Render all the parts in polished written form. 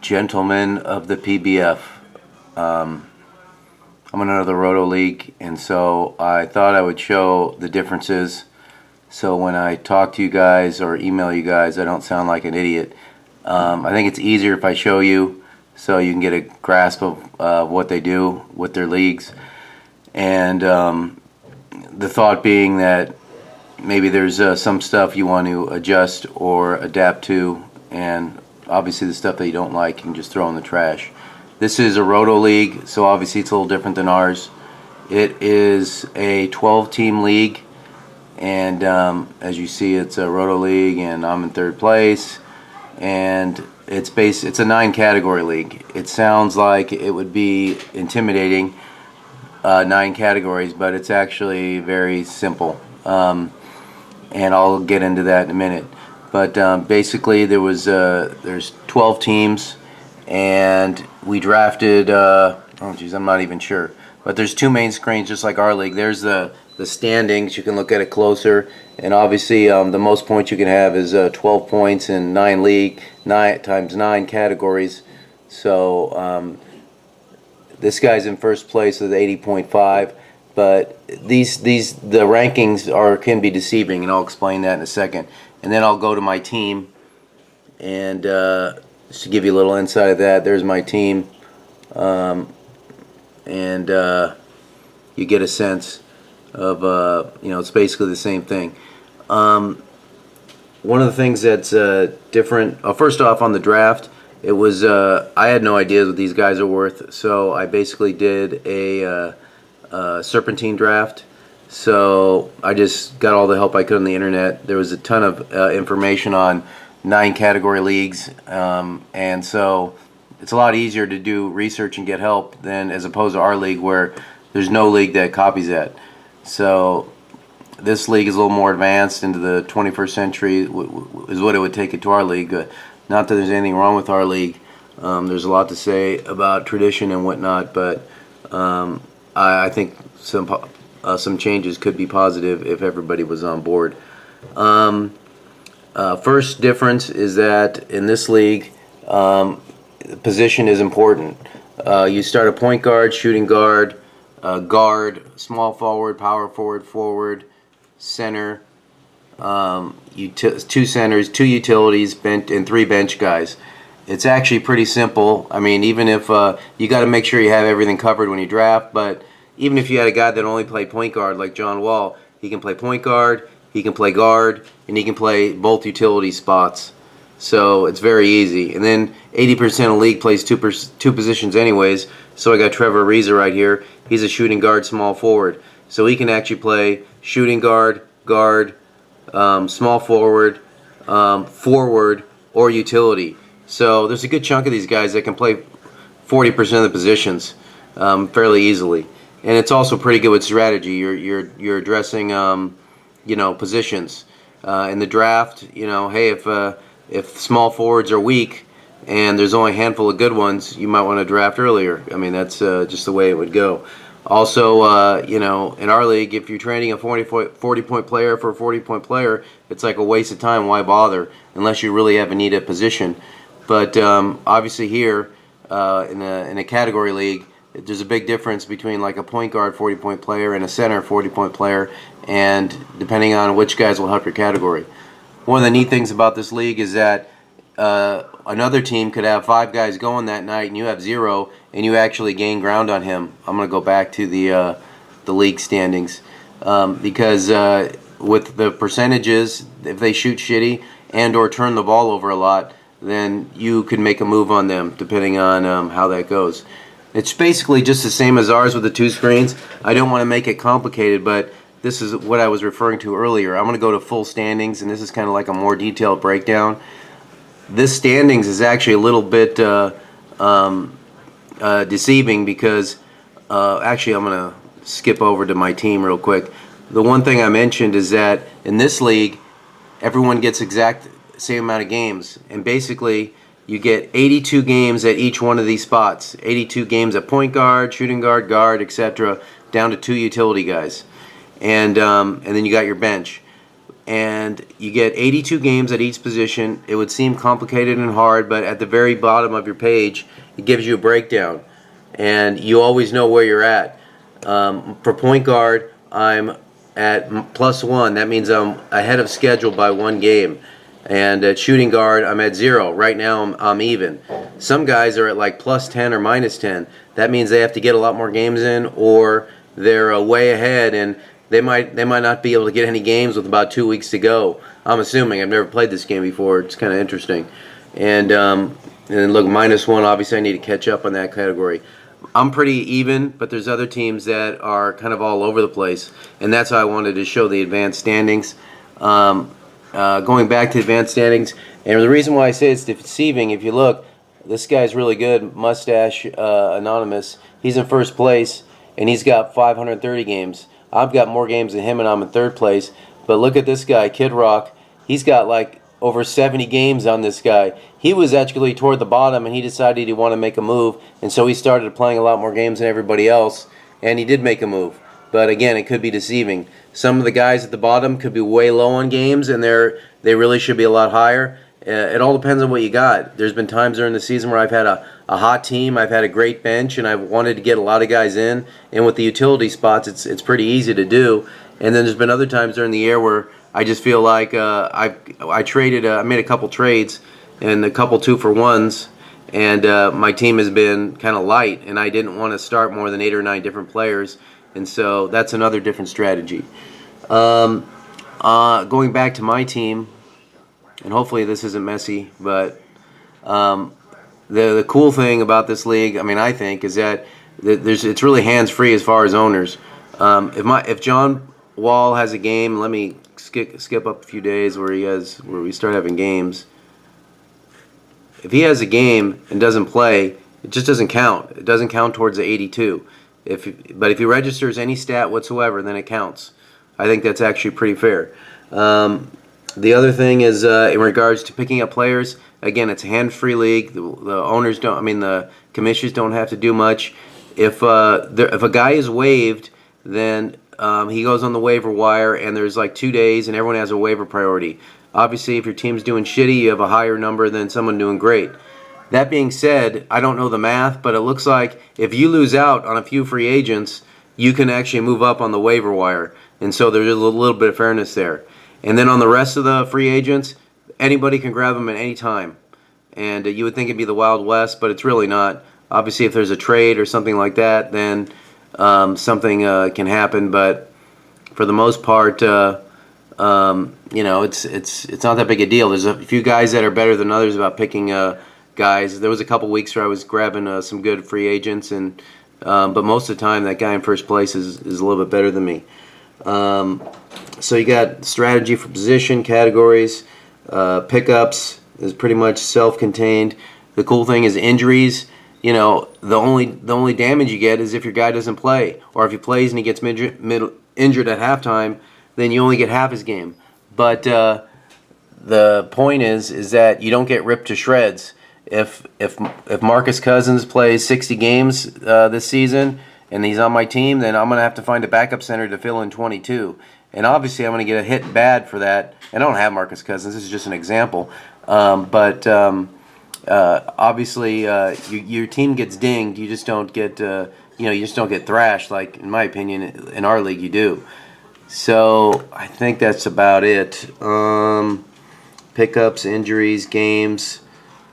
gentlemen of the Pbf. I'm in another Roto League, and so I thought I would show the differences so when I talk to you guys or email you guys, I don't sound like an idiot. I think it's easier if I show you so you can get a grasp of what they do with their leagues. And the thought being that maybe there's some stuff you want to adjust or adapt to, and obviously the stuff that you don't like you can just throw in the trash. This is a Roto League, so obviously it's a little different than ours. It is a 12-team league, and as you see, it's a Roto League, and I'm in third place. And it's a 9-category league. It sounds like it would be intimidating, 9 categories, but it's actually very simple. And I'll get into that in a minute. But basically, there's 12 teams, and we drafted. Oh geez, I'm not even sure. But there's 2 main screens, just like our league. There's the standings. You can look at it closer, and obviously, the most points you can have is 12 points in 9 times 9 categories. So this guy's in first place with 80.5. But the rankings can be deceiving, and I'll explain that in a second. And then I'll go to my team, and just to give you a little insight of that, there's my team, and you get a sense of it's basically the same thing. One of the things that's different. First off, on the draft, it was I had no idea what these guys are worth, so I basically did a serpentine draft. So I just got all the help I could on the internet. There was a ton of information on 9-category leagues, and so it's a lot easier to do research and get help than as opposed to our league, where there's no league that copies that. So this league is a little more advanced into the 21st century, is what it would take it to our league. Not that there's anything wrong with our league. There's a lot to say about tradition and whatnot, but I think some changes could be positive if everybody was on board. First difference is that in this league, position is important. You start a point guard, shooting guard, guard, small forward, power forward, forward, center, 2 centers, 2 utilities, and 3 bench guys. It's actually pretty simple. I mean, even if you got to make sure you have everything covered when you draft, but even if you had a guy that only played point guard like John Wall, he can play point guard, he can play guard, and he can play both utility spots. So it's very easy. And then 80% of the league plays two positions anyways. So I got Trevor Ariza right here. He's a shooting guard, small forward. So he can actually play shooting guard, guard, small forward, forward, or utility. So there's a good chunk of these guys that can play 40% of the positions fairly easily. And it's also pretty good with strategy. You're addressing positions in the draft. Hey, if small forwards are weak and there's only a handful of good ones, you might want to draft earlier. I mean, that's just the way it would go. Also, in our league, if you're trading a 40-point player for a 40-point player, it's like a waste of time. Why bother? Unless you really have a need at position. But obviously here, in a category league, there's a big difference between like a point guard 40-point player and a center 40-point player, and depending on which guys will help your category. One of the neat things about this league is that another team could have 5 guys going that night, and you have 0, and you actually gain ground on him. I'm going to go back to the league standings because with the percentages, if they shoot shitty and or turn the ball over a lot, then you can make a move on them depending on how that goes. It's basically just the same as ours with the 2 screens. I don't want to make it complicated, but this is what I was referring to earlier. I'm going to go to full standings, and this is kind of like a more detailed breakdown. This standings is actually a little bit deceiving because actually I'm going to skip over to my team real quick. The one thing I mentioned is that in this league, everyone gets exact same amount of games, and basically you get 82 games at each one of these spots. 82 games at point guard, shooting guard, guard, etc., down to 2 utility guys. And then you got your bench. and you get 82 games at each position. It would seem complicated and hard, but at the very bottom of your page, it gives you a breakdown, and you always know where you're at. For point guard, I'm at +1. That means I'm ahead of schedule by 1 game. And at shooting guard, I'm at 0. Right now, I'm even. Some guys are at like +10 or -10. That means they have to get a lot more games in, or they're way ahead, and they might not be able to get any games with about 2 weeks to go. I'm assuming. I've never played this game before. It's kind of interesting. And look, -1. Obviously, I need to catch up on that category. I'm pretty even, but there's other teams that are kind of all over the place, and that's how I wanted to show the advanced standings. Going back to advanced standings, and the reason why I say it's deceiving, if you look, this guy's really good, Mustache Anonymous. He's in first place, and he's got 530 games. I've got more games than him, and I'm in third place. But look at this guy, Kid Rock. He's got like over 70 games on this guy. He was actually toward the bottom, and he decided he wanted to make a move, and so he started playing a lot more games than everybody else, and he did make a move. But again, it could be deceiving. Some of the guys at the bottom could be way low on games, and they really should be a lot higher. It all depends on what you got. There's been times during the season where I've had a hot team, I've had a great bench, and I've wanted to get a lot of guys in. And with the utility spots, it's pretty easy to do. And then there's been other times during the year where I just feel like I made a couple trades and a couple 2-for-1s, and my team has been kind of light, and I didn't want to start more than 8 or 9 different players, and so that's another different strategy. Going back to my team, and hopefully this isn't messy, but the cool thing about this league, I think, is that it's really hands-free as far as owners. If John Wall has a game, let me skip up a few days where we start having games. If he has a game and doesn't play, it just doesn't count. It doesn't count towards the 82. But if he registers any stat whatsoever, then it counts. I think that's actually pretty fair. The other thing is in regards to picking up players. Again, it's a hand-free league. The owners don't. The commissioners don't have to do much. If a guy is waived, then he goes on the waiver wire, and there's like 2 days, and everyone has a waiver priority. Obviously, if your team's doing shitty, you have a higher number than someone doing great. That being said, I don't know the math, but it looks like if you lose out on a few free agents, you can actually move up on the waiver wire. And so there's a little bit of fairness there. And then on the rest of the free agents, anybody can grab them at any time. And you would think it'd be the Wild West, but it's really not. Obviously, if there's a trade or something like that, then something can happen. But for the most part, it's not that big a deal. There's a few guys that are better than others about picking guys. There was a couple weeks where I was grabbing some good free agents, but most of the time that guy in first place is a little bit better than me. So you got strategy for position, categories, pickups is pretty much self-contained. The cool thing is injuries. The only damage you get is if your guy doesn't play, or if he plays and he gets injured at halftime, then you only get half his game. But the point is that you don't get ripped to shreds. If Marcus Cousins plays 60 games this season and he's on my team, then I'm going to have to find a backup center to fill in 22. And obviously I'm going to get a hit bad for that. And I don't have Marcus Cousins. This is just an example. Obviously your team gets dinged. You just don't get thrashed, like in my opinion in our league you do. So I think that's about it. Pickups, injuries, games,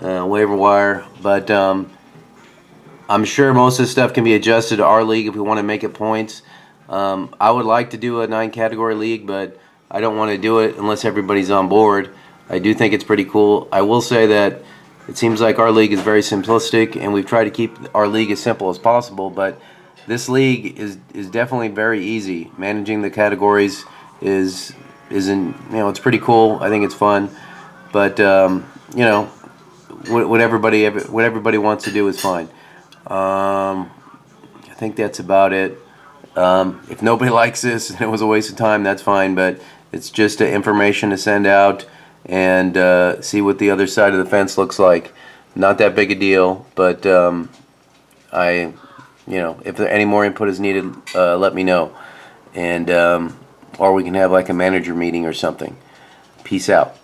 waiver wire. But I'm sure most of the stuff can be adjusted to our league if we want to make it points. I would like to do a 9-category league, but I don't want to do it unless everybody's on board. I do think it's pretty cool. I will say that it seems like our league is very simplistic, and we've tried to keep our league as simple as possible, but this league is definitely very easy. Managing the categories is it's pretty cool. I think it's fun, but what everybody wants to do is fine. I think that's about it. If nobody likes this and it was a waste of time, that's fine. But it's just information to send out and see what the other side of the fence looks like. Not that big a deal, but if any more input is needed, let me know. And or we can have like a manager meeting or something. Peace out.